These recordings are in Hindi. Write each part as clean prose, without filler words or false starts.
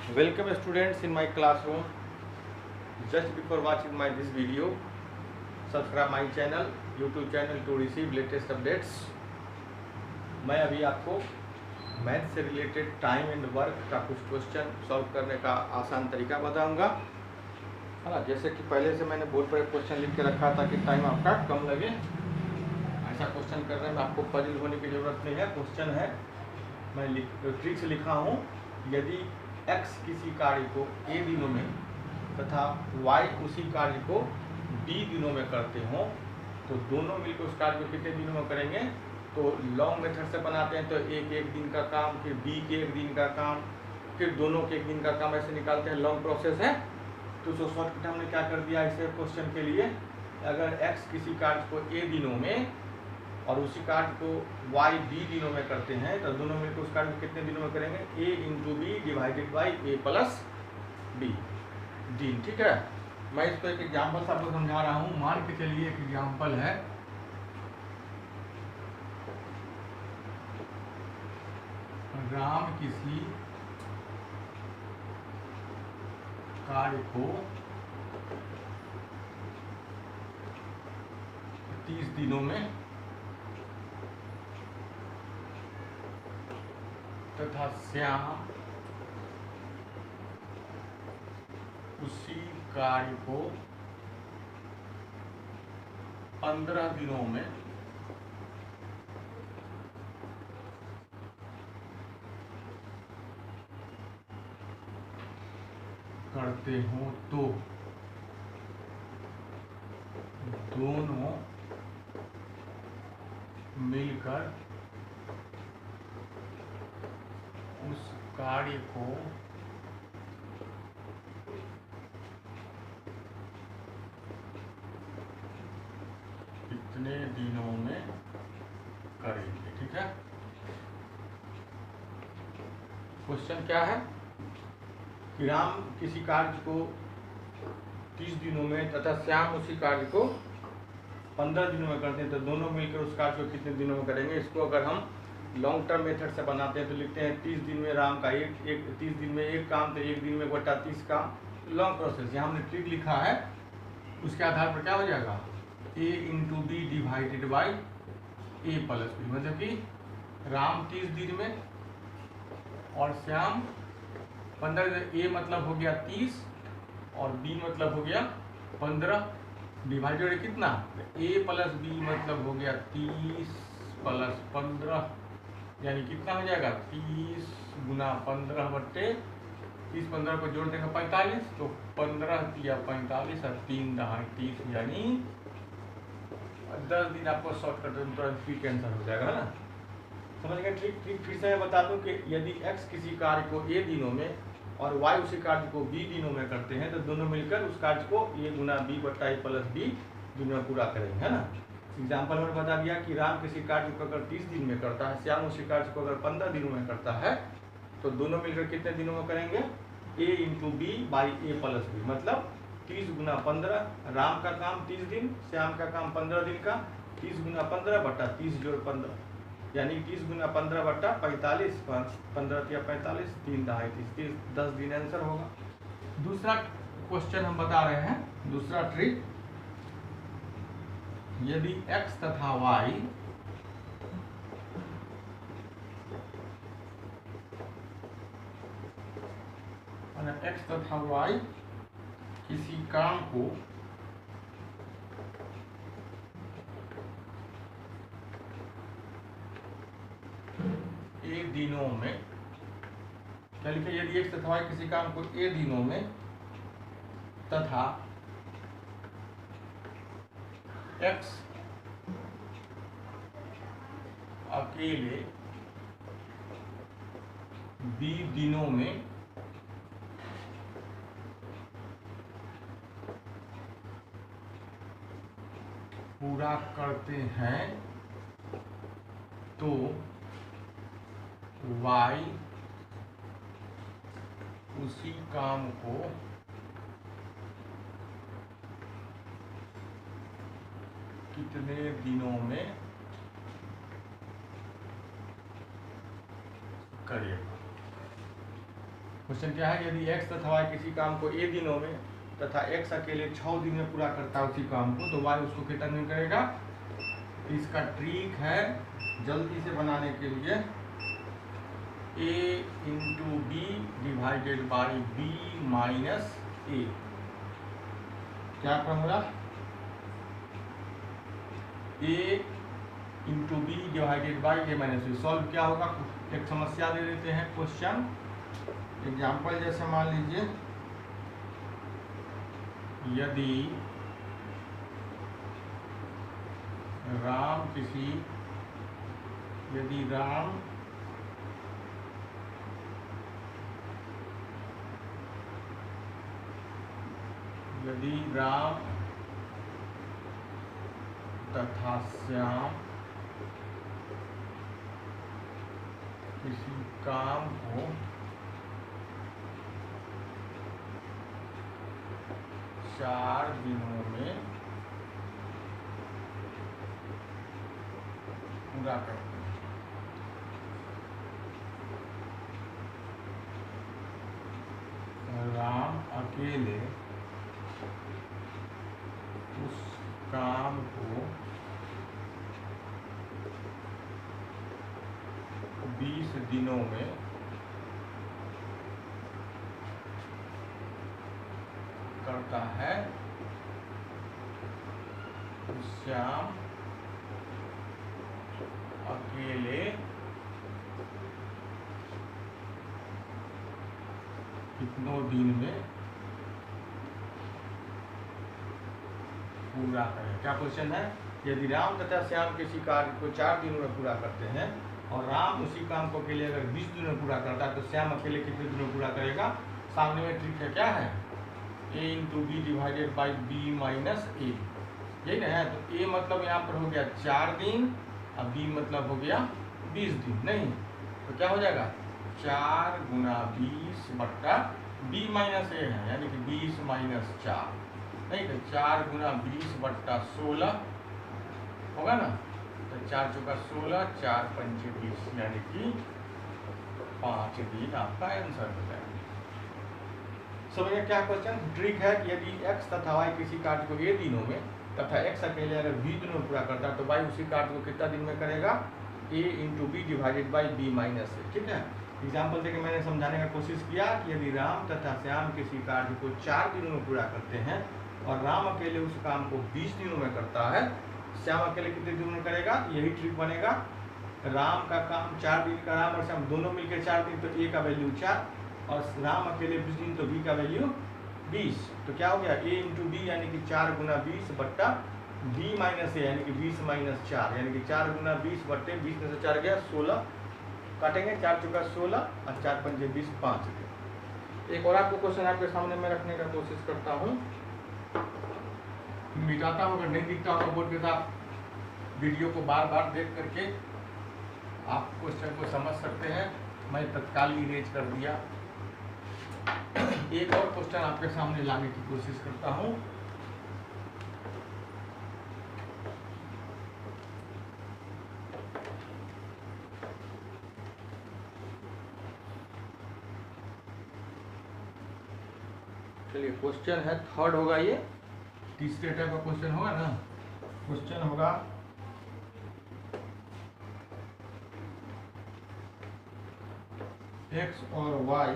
Welcome students in my classroom. Just before watching this video, subscribe my channel, YouTube channel to receive latest updates. मैं अभी आपको मैथ से रिलेटेड टाइम एंड वर्क का कुछ क्वेश्चन सॉल्व करने का आसान तरीका बताऊंगा, है ना। जैसे कि पहले से मैंने बोर्ड पर एक क्वेश्चन लिख के रखा था कि टाइम आपका कम लगे, ऐसा क्वेश्चन करने में आपको पजल होने की ज़रूरत नहीं है। क्वेश्चन है, मैं ट्रिक से लिखा हूँ, यदि x किसी कार्य को a दिनों में तथा y उसी कार्य को b दिनों में करते हों तो दोनों मिलकर उस कार्य को कितने दिनों में करेंगे। तो लॉन्ग मेथड से बनाते हैं तो एक दिन का काम, फिर b के एक दिन का काम, फिर दोनों के एक दिन का काम, ऐसे निकालते हैं। लॉन्ग प्रोसेस है। तो शॉर्टकट हमने क्या कर दिया इसे क्वेश्चन के लिए, अगर x किसी कार्य को a दिनों में और उसी कार्य को y b दिनों में करते हैं तो दोनों मिलकर उस कार्य को कितने दिनों में करेंगे, a into b divided by a plus b दिन। ठीक है, मैं इसको एक एग्जाम्पल से आपको समझा रहा हूँ। मान के चलिए एक एग्जाम्पल है, राम किसी कार्य को 30 दिनों में तथा श्याम उसी कार्य को 15 दिनों में करते हो तो दोनों मिलकर उस कार्य को कितने दिनों में करेंगे। ठीक है, क्वेश्चन क्या है कि राम किसी कार्य को 30 दिनों में तथा श्याम उसी कार्य को 15 दिनों में करते हैं तो दोनों मिलकर उस कार्य को कितने दिनों में करेंगे। इसको अगर हम लॉन्ग टर्म मेथड से बनाते हैं तो लिखते हैं 30 दिन में राम का 30 दिन में एक काम, तो एक दिन में बटा 30 काम। लॉन्ग प्रोसेस यहाँ हमने ट्रिक लिखा है, उसके आधार पर क्या हो जाएगा, a into b divided by a plus b, मतलब कि राम 30 दिन में और श्याम 15। a मतलब हो गया 30 और b मतलब हो गया 15, डिवाइडेड कितना, a प्लस बी मतलब हो गया 30 प्लस 15, यानी कितना हो जाएगा 30 गुना 15 बट्टे 30, 15 को जोड़ देगा 45, तो 15 या 45 और 3 दहाई 30, यानी 10 दिन आपको शॉर्टकट तुरंत फिर आंसर हो जाएगा, है ना। समझ गए। ट्रिक फिर से मैं बता दूं कि यदि x किसी कार्य को a दिनों में और y उसी कार्य को b दिनों में करते हैं तो दोनों मिलकर उस कार्य को a गुना b बट्टा a प्लस b दिनों में पूरा करेंगे, है ना। एग्जाम्पल में बता दिया कि राम किसी कार्य को अगर 30 दिन में करता है, श्याम उसी कार्य को अगर 15 दिनों में करता है तो दोनों मिलकर कितने दिनों में करेंगे, a into b by a plus b, मतलब 30 गुना 15, राम का काम 30 दिन, श्याम का काम 15 दिन का, 30 गुना 15 बट्टा 30 जोड़ 15, यानी 30 गुना 15 बट्टा 45, 15 या 45, 3 दहाई 30, 10 दिन आंसर होगा। दूसरा क्वेश्चन हम बता रहे हैं, दूसरा ट्रिक, यदि x तथा y x तथा y किसी काम को a दिनों में, क्या लिखे, यदि x तथा y किसी काम को a दिनों में तथा x अकेले b दिनों में पूरा करते हैं तो y उसी काम को कितने दिनों में करेगा। क्वेश्चन क्या है, यदि x तथा y किसी काम को a दिनों में तथा x अकेले 6 दिन में पूरा करता है उसी काम को, तो y उसको कितना दिन करेगा। इसका ट्रिक है जल्दी से बनाने के लिए a into b divided by b minus a। क्या formula, a into b divided by a minus b। Solve क्या होगा, एक समस्या दे देते हैं, क्वेश्चन एग्जाम्पल जैसे मान लीजिए, यदि राम तथा श्याम किसी काम को 4 दिनों में पूरा करते हैं। राम अकेले उस काम को 20 दिनों में करता है, श्याम अकेले कितनों दिन में पूरा करें। क्या क्वेश्चन है, यदि राम तथा श्याम किसी कार्य को 4 दिनों में पूरा करते हैं और राम उसी काम को अकेले अगर 20 दिनों में पूरा करता है, तो श्याम अकेले कितने दिनों में पूरा करेगा। सामने में ट्रिक है, क्या है, a into b divided by b minus a, यही ना है। तो a मतलब यहाँ पर हो गया 4 दिन और b मतलब हो गया 20 दिन, नहीं तो क्या हो जाएगा 4 गुना 20 बट्टा b माइनस ए है, यानी कि 20 माइनस 4, नहीं तो 4 गुना 20 बट्टा 16 होगा ना। तो 4 चौका 16, 4 पंचे 20, यानी कि 5 दिन आपका आंसर हो जाएगा। समझिए क्या क्वेश्चन, ट्रिक है कि यदि x तथा y किसी कार्य को a दिनों में तथा x अकेले अगर 20 दिनों में पूरा करता है, तो y उसी कार्य को कितना दिन में करेगा, a into b divided by b minus a. ठीक है, एग्जाम्पल देके मैंने समझाने का कोशिश किया कि यदि राम तथा श्याम किसी कार्य को 4 दिनों में पूरा करते हैं और राम अकेले उस काम को 20 दिनों में करता है, श्याम अकेले कितने दिनों में करेगा। यही ट्रिक बनेगा, राम का काम 4 दिन का, राम और श्याम दोनों मिलकर 4 दिन, तो a का वैल्यू 4 और राम अकेले 20 दिन, तो b का वैल्यू 20। तो क्या हो गया, a इंटू बी यानी कि 4 गुना 20 बट्टा b माइनस ए, यानी कि 20 माइनस 4, यानी कि 4 गुना 20 बट्टे 20 में से 4 गया 16, काटेंगे 4 चौका 16 और 4 पंजे 20, 5 गया। एक और आपको क्वेश्चन आपके सामने में रखने का कोशिश करता हूँ, मिटाता हूँ, अगर नहीं दिखता होगा बोर्ड के साथ वीडियो को बार बार देख करके आप क्वेश्चन को समझ सकते हैं। मैं तत्काल इरेज कर दिया। एक और क्वेश्चन आपके सामने लाने की कोशिश करता हूँ। चलिए, क्वेश्चन है थर्ड होगा, ये तीसरे टाइप का क्वेश्चन होगा ना। क्वेश्चन होगा x और y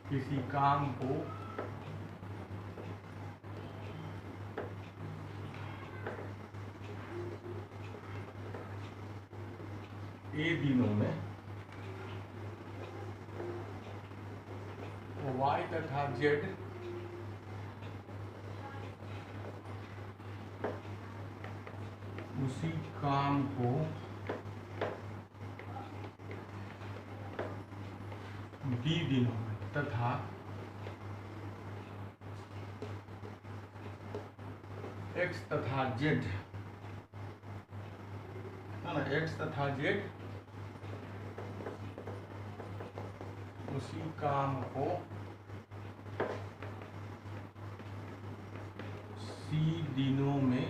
किसी काम को a दिनों में y तथा z उसी काम को b दिनों में तथा x तथा z है ना, x तथा z उसी काम को c दिनों में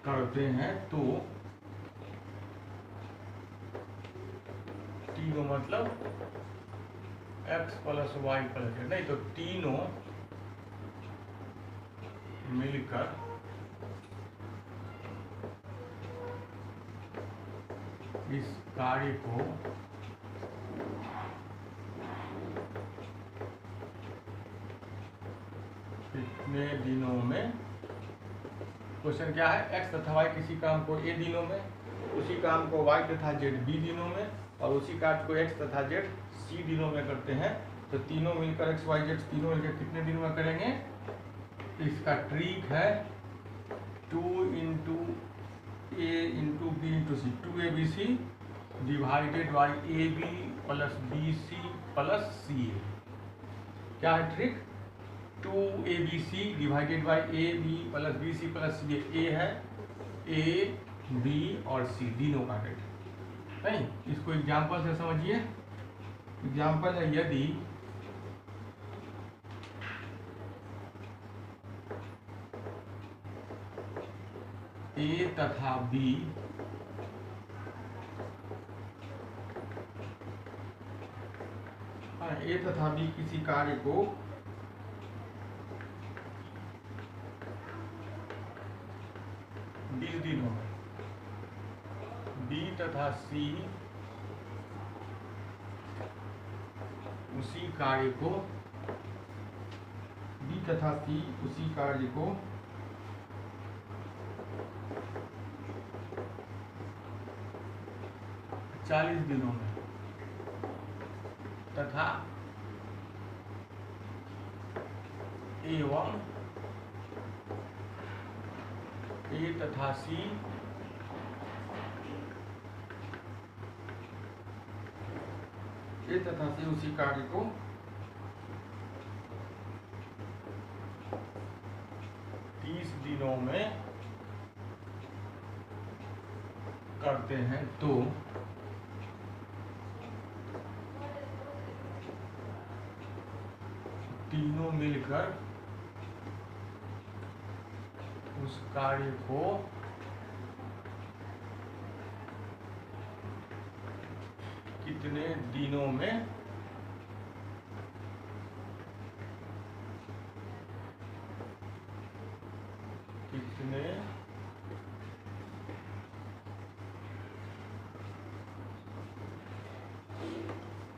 करते हैं तो तीनों मतलब x plus y plus z, नहीं तो तीनों मिलकर इस कार्य को कितने दिनों में, क्वेश्चन क्या है, x तथा y किसी काम को a दिनों में, उसी काम को y तथा z b दिनों में, और उसी कार्य को x तथा z c दिनों में करते हैं, तो तीनों मिलकर x y z तीनों मिलकर कितने दिनों में करेंगे। इसका ट्रिक है 2 into a into b into c, 2abc divided by ab plus bc plus ca। क्या है trick, 2abc divided by ab plus bc plus ca। a है a b और c तीनों का रेट, नहीं। इसको एग्जाम्पल से समझिए। एग्जाम्पल है, यदि a तथा b a तथा b किसी कार्य को 20 दिनों में, b तथा c उसी कार्य को, b तथा c उसी कार्य को 40 दिनों में, तथा एवं a तथा c उसी कार्य को 30 दिनों में करते हैं, तो तीनों मिलकर उस कार्य को कितने दिनों में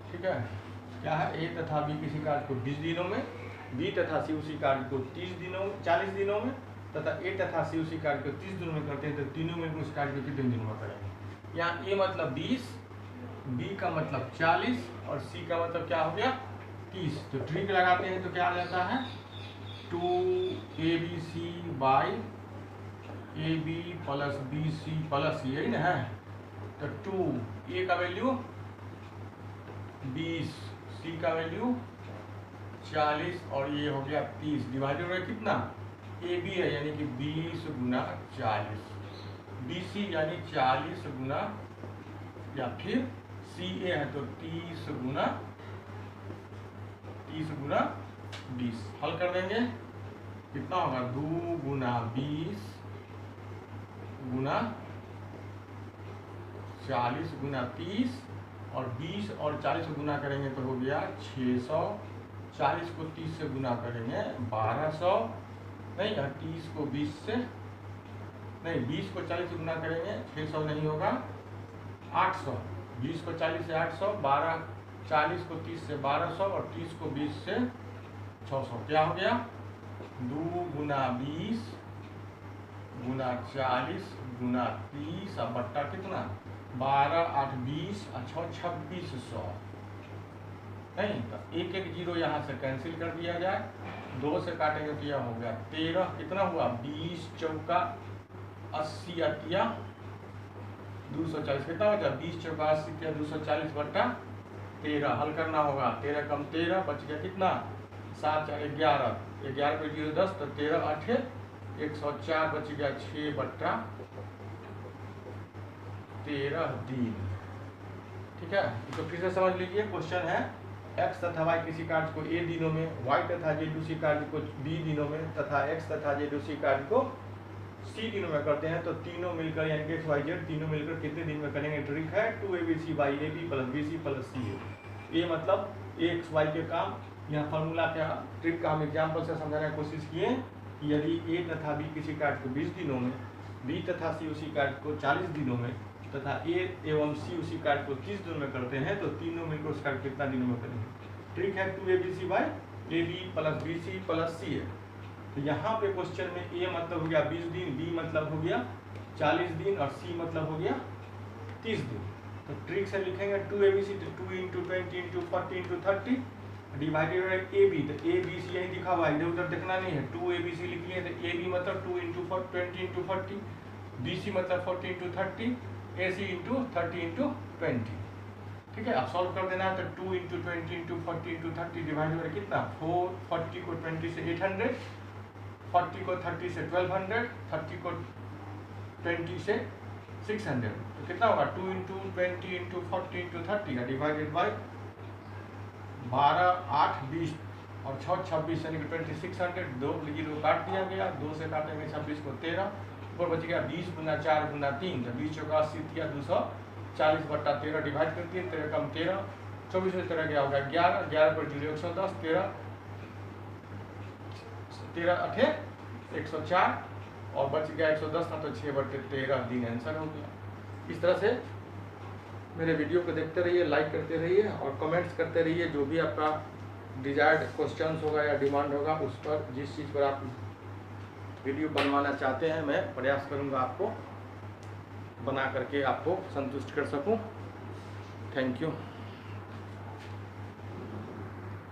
ठीक है। क्या है, a तथा b किसी कार्य को 20 दिनों में, b तथा c उसी कार्य को 40 दिनों में, तथा a तथा c उसी कार्य को 30 दिनों में करते हैं, तो तीनों में उस कार्य को कितने दिनों में करेंगे। यहाँ a मतलब 20, b का मतलब 40 और c का मतलब क्या हो गया 30। तो ट्रिक लगाते हैं तो क्या आ जाता है, 2abc by ab plus bc plus c, यही ना है। तो 2 a का वैल्यू 20, c का वैल्यू 40 और ये हो गया 30, डिवाइडेड बाई कितना, ए बी है यानी कि 20 गुना 40, BC यानी 40 गुना, या फिर CA है तो 30 गुना 20। हल कर देंगे, कितना होगा 2 गुना 20 गुना 40 गुना 30, और 20 और 40 को गुना करेंगे तो हो गया 600। 40 को 30 से गुना करेंगे 1200, नहीं 30 को 20 से, नहीं 20 को 40 से गुना करेंगे 600 नहीं होगा 800। 20 को 40 से 800, 40 को 30 से 1200 और 30 को 20 से 600। क्या हो गया 2 गुना 20 गुना 40 गुना 30 और बट्टा कितना 12 8 20 और 2600। नहीं तो एक एक जीरो यहाँ से कैंसिल कर दिया जाए, 2 से काटेंगे तो यह हो गया 13, कितना हुआ 20 चौका 80 अतिया 240, कितना बचा 20 चौका 80 अतिया 240 बट्टा 13। हल करना होगा, 13 कम 13 बच गया कितना 7 4 11, 11 पे 0 10 तो 13 8 104 बच गया 6 बट्टा 13 दिन। ठीक है, तो फिर से समझ लीजिए, क्वेश्चन है x तथा y किसी कार्य को a दिनों में, y तथा z उसी कार्य को b दिनों में, तथा x तथा z उसी कार्य को सी दिनों में करते हैं तो तीनों मिलकर यानी कि XYZ तीनों मिलकर कितने दिन में करेंगे। ट्रिक है 2ABC/AB + BC + CA। ये मतलब AXY के काम। यहाँ फॉर्मूला क्या, ट्रिक का हम एग्जाम्पल से समझाने की कोशिश किए कि यदि A तथा B किसी कार्य को 20 दिनों में, B तथा C उसी कार्य को 40 दिनों में तथा A एवं C उसी कार्य को 30 दिनों में करते हैं तो तीनों मिलकर उस कार्य कितना दिनों में करेंगे। ट्रिक है 2ABC/AB + BC + CA। तो यहाँ पे क्वेश्चन में A मतलब हो गया 20 दिन, B मतलब हो गया 40 दिन और C मतलब हो गया 30 दिन। तो ट्रिक से लिखेंगे 2ABC तो 2 × 20 × 40 × 30 डिवाइडेड बाय AB। तो ABC यही दिखा हुआ है, इधर उधर देखना नहीं है। 2ABC लिख लिए तो AB मतलब 2 × 20 × 40, BC मतलब 40 × 30, AC × 30 × 20। ठीक है, अब सॉल्व कर देना है। तो 2 × 20 × 40 × 30 डिवाइडेड बाय कितना 4, 40 को 20 से 800, 40 को 30 से 1200, 30 को 20 से 600। तो कितना होगा 2 × 20 × 40 × 30 का डिवाइडेड बाय 12, 8, 20 और 6, 26 यानी कि 2600। 2 0 काट दिया गया, 2 से काटेंगे 26 को 13, ऊपर बच गया 20 × 4 × 3 तो 20 × 80 दिया 240/13 डिवाइड कर दिए 13 कम 13, 24 से 13 गया होगा 11, 11 पर 0 110, 13 8 104 और बच गया 110 था तो 6/13 दिन आंसर हो गया। इस तरह से मेरे वीडियो को देखते रहिए, लाइक करते रहिए और कमेंट्स करते रहिए। जो भी आपका डिजायर्ड क्वेश्चंस होगा या डिमांड होगा उस पर, जिस चीज़ पर आप वीडियो बनवाना चाहते हैं, मैं प्रयास करूंगा आपको बना करके आपको संतुष्ट कर सकूं। Thank you.